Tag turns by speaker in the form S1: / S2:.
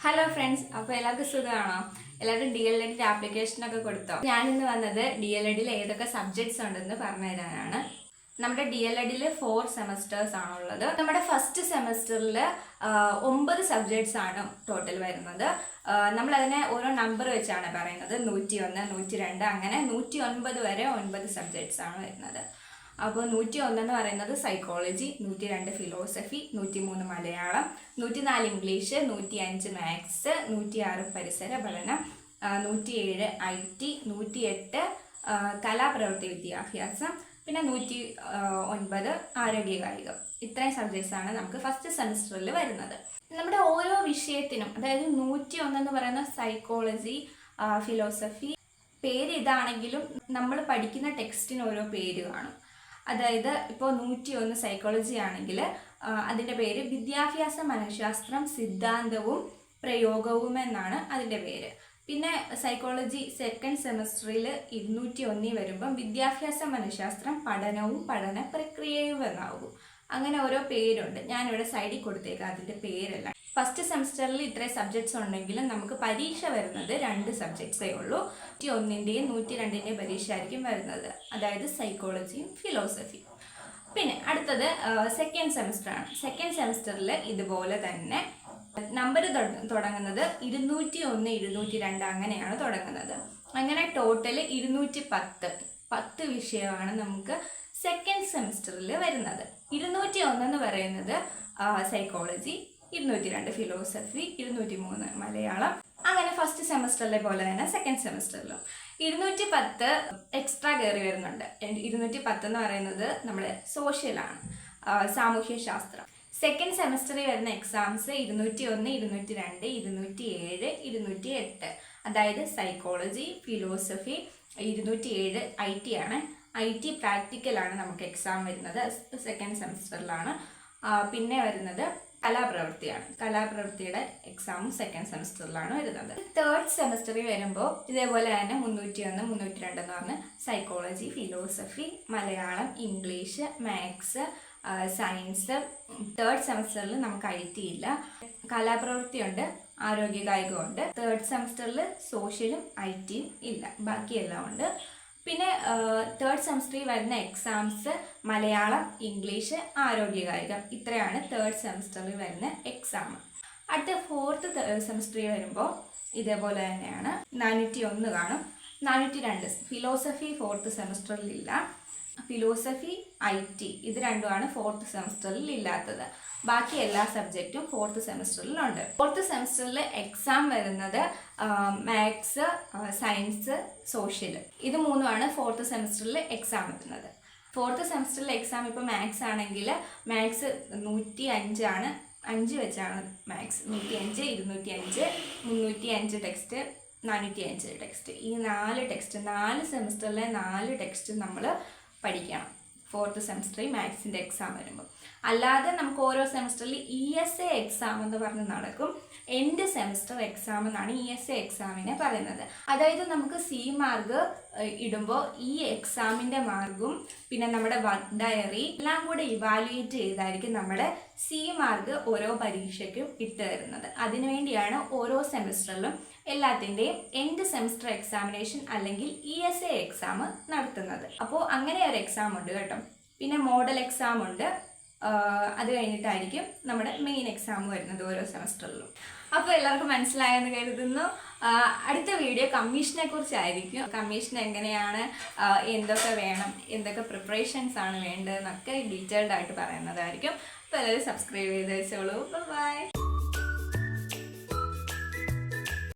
S1: Hello friends, അപ്പോൾ എല്ലാവർക്കും സുഖമാണോ? എല്ലാവരും DLED ആപ്ലിക്കേഷനൊക്കെ കൊടുത്തോ? ഞാനിന്ന് വന്നത് DLED ഏതൊക്കെ സബ്ജക്ട്സ് ഉണ്ടെന്ന് പറഞ്ഞു തരാനാണ്. നമ്മുടെ DLED 4 സെമസ്റ്റേഴ്സ് ആണുള്ളത്. നമ്മുടെ ഫസ്റ്റ് സെമസ്റ്ററിൽ 9 സബ്ജക്ട്സ് ആണ് ടോട്ടൽ വരുന്നത്. നമ്മളതിനെ ഓരോ നമ്പർ വെച്ചാണ് പറയുന്നത്. 101, 102 അങ്ങനെ 109 വരെ 9 സബ്ജക്ട്സ് ആണ് വരുന്നത്. അപ്പോൾ 101 എന്ന് പറയുന്നത് psychology, 102 philosophy, 103 Malayalam, 104 English, 105 maths, 106 പരിസര പഠനം, 107 IT, 108 കലാപ്രവൃത്തി വിദ്യാഭ്യാസം, പിന്നെ 109 ആരോഗ്യകായികം. ഇത്രയും സബ്ജക്ട്സ് ആണ് നമുക്ക് ഫസ്റ്റ് സെമസ്റ്ററിൽ വരുന്നത്. നമ്മുടെ ഓരോ വിഷയത്തിനും, അതായത് 101 എന്ന് പറയുന്ന സൈക്കോളജി, ഫിലോസഫി പേര് ഇതാണെങ്കിലും നമ്മൾ പഠിക്കുന്ന ടെക്സ്റ്റിന് ഓരോ പേര് കാണും. അതായത് ഇപ്പോൾ 101 സൈക്കോളജി ആണെങ്കിൽ അതിൻ്റെ പേര് വിദ്യാഭ്യാസ മനഃശാസ്ത്രം സിദ്ധാന്തവും പ്രയോഗവും എന്നാണ് അതിൻ്റെ പേര്. പിന്നെ സൈക്കോളജി സെക്കൻഡ് സെമസ്റ്ററിൽ 201 വരുമ്പം വിദ്യാഭ്യാസ മനഃശാസ്ത്രം പഠനവും പഠന പ്രക്രിയയും എന്നാകും. അങ്ങനെ ഓരോ പേരുണ്ട്. ഞാനിവിടെ സൈഡിൽ കൊടുത്തേക്കാം അതിൻ്റെ പേരെല്ലാം. ഫസ്റ്റ് സെമസ്റ്ററിൽ ഇത്രയും സബ്ജക്ട്സ് ഉണ്ടെങ്കിലും നമുക്ക് പരീക്ഷ വരുന്നത് 2 സബ്ജക്ട്സേ ഉള്ളൂ. 101ൻ്റെയും 102ൻ്റെയും പരീക്ഷ ആയിരിക്കും വരുന്നത്, അതായത് സൈക്കോളജിയും ഫിലോസഫിയും. പിന്നെ അടുത്തത് സെക്കൻഡ് സെമസ്റ്റർ ആണ്. സെക്കൻഡ് സെമസ്റ്ററിൽ ഇതുപോലെ തന്നെ നമ്പർ തുടങ്ങുന്നത് 201, 202 അങ്ങനെയാണ് തുടങ്ങുന്നത്. അങ്ങനെ ടോട്ടൽ 210 വിഷയമാണ് നമുക്ക് സെക്കൻഡ് സെമസ്റ്ററിൽ വരുന്നത്. 201 എന്ന് പറയുന്നത് സൈക്കോളജി, 202 ഫിലോസഫി, 203 മലയാളം. അങ്ങനെ ഫസ്റ്റ് സെമസ്റ്ററിലെ പോലെ തന്നെ സെക്കൻഡ് സെമസ്റ്ററിലും 210 എക്സ്ട്രാ കയറി വരുന്നുണ്ട്. 210 എന്ന് പറയുന്നത് നമ്മുടെ സോഷ്യലാണ്, സാമൂഹ്യ ശാസ്ത്രം. സെക്കൻഡ് സെമസ്റ്ററിൽ വരുന്ന എക്സാംസ് 201, 202, 207, 208. അതായത് സൈക്കോളജി, ഫിലോസഫി, 207 IT ആണ്. IT പ്രാക്ടിക്കലാണ് നമുക്ക് എക്സാം വരുന്നത്, സെക്കൻഡ് സെമസ്റ്ററിലാണ്. പിന്നെ വരുന്നത് കലാപ്രവൃത്തിയാണ്. കലാപ്രവൃത്തിയുടെ എക്സാമും സെക്കൻഡ് സെമസ്റ്ററിലാണ് വരുന്നത്. തേർഡ് സെമസ്റ്ററിൽ വരുമ്പോൾ ഇതേപോലെ തന്നെ 301, 302 എന്ന് പറഞ്ഞ് psychology, philosophy, Malayalam, English, maths, science. Third സെമസ്റ്ററിൽ നമുക്ക് IT ഇല്ല. കലാപ്രവൃത്തിയുണ്ട്, ആരോഗ്യകായികമുണ്ട്. തേർഡ് സെമസ്റ്ററിൽ സോഷ്യലും ITയും ഇല്ല, ബാക്കിയെല്ലാം ഉണ്ട്. പിന്നെ തേർഡ് സെമസ്റ്ററിൽ വരുന്ന എക്സാംസ് മലയാളം, ഇംഗ്ലീഷ്, ആരോഗ്യകായികം. ഇത്രയാണ് തേർഡ് സെമസ്റ്ററിൽ വരുന്ന എക്സാം. അടുത്ത ഫോർത്ത് സെമസ്റ്ററിൽ വരുമ്പോൾ ഇതേപോലെ തന്നെയാണ്. 401 കാണും, 402. ഫിലോസഫി ഫോർത്ത് സെമസ്റ്ററിൽ ഇല്ല. ഫിലോസഫി, IT ഇത് രണ്ടുമാണ് ഫോർത്ത് സെമസ്റ്ററിൽ ഇല്ലാത്തത്. ബാക്കി എല്ലാ സബ്ജക്റ്റും ഫോർത്ത് സെമസ്റ്ററിലുണ്ട്. ഫോർത്ത് സെമസ്റ്ററിൽ എക്സാം വരുന്നത് മാത്സ്, സയൻസ്, സോഷ്യൽ. ഇത് മൂന്നുമാണ് ഫോർത്ത് സെമസ്റ്ററിൽ എക്സാം വരുന്നത്. ഫോർത്ത് സെമസ്റ്ററിൽ എക്സാം ഇപ്പോൾ മാത്സ് ആണെങ്കിൽ മാത്സ് 105 ആണ്, 5 വെച്ചാണ് മാത്സ്. 105, 205, 305 text, 405 text. ഈ 4 ടെക്സ്റ്റ് 4 സെമസ്റ്ററിലെ 4 ടെക്സ്റ്റ് നമ്മൾ പഠിക്കണം ഫോർത്ത് സെമസ്റ്ററിൽ മാത്സിൻ്റെ എക്സാം വരുമ്പോൾ. അല്ലാതെ നമുക്ക് ഓരോ സെമസ്റ്ററിൽ ESA എക്സാം എന്ന് പറഞ്ഞ് നടക്കും. എൻഡ് സെമസ്റ്റർ എക്സാം എന്നാണ് ESA എക്സാമിനെ പറയുന്നത്. അതായത് നമുക്ക് C മാർക്ക് ഇടുമ്പോൾ ഈ എക്സാമിൻ്റെ മാർക്കും പിന്നെ നമ്മുടെ വർക്ക് ഡയറി എല്ലാം കൂടെ ഇവാലുവേറ്റ് ചെയ്തായിരിക്കും നമ്മുടെ C മാർക്ക് ഓരോ പരീക്ഷയ്ക്കും ഇട്ട് തരുന്നത്. അതിനുവേണ്ടിയാണ് ഓരോ സെമസ്റ്ററിലും എല്ലാത്തിൻ്റെയും എൻഡ് സെമസ്റ്റർ എക്സാമിനേഷൻ അല്ലെങ്കിൽ ESA എക്സാം നടത്തുന്നത്. അപ്പോൾ അങ്ങനെ ഒരു എക്സാം ഉണ്ട് കേട്ടോ. പിന്നെ മോഡൽ എക്സാം ഉണ്ട്. അത് കഴിഞ്ഞിട്ടായിരിക്കും നമ്മുടെ മെയിൻ എക്സാം വരുന്നത് ഓരോ സെമസ്റ്ററിലും. അപ്പോൾ എല്ലാവർക്കും മനസ്സിലായെന്ന് കരുതുന്നു. അടുത്ത വീഡിയോ കമ്മീഷനെ കുറിച്ചായിരിക്കും. കമ്മീഷൻ എങ്ങനെയാണ്, എന്തൊക്കെ വേണം, എന്തൊക്കെ പ്രിപ്പറേഷൻസ് ആണ് വേണ്ടതെന്നൊക്കെ ഡീറ്റെയിൽഡ് ആയിട്ട് പറയുന്നതായിരിക്കും. അപ്പോൾ എല്ലാവരും സബ്സ്ക്രൈബ് ചെയ്ത് വെച്ചോളൂ. ബൈ.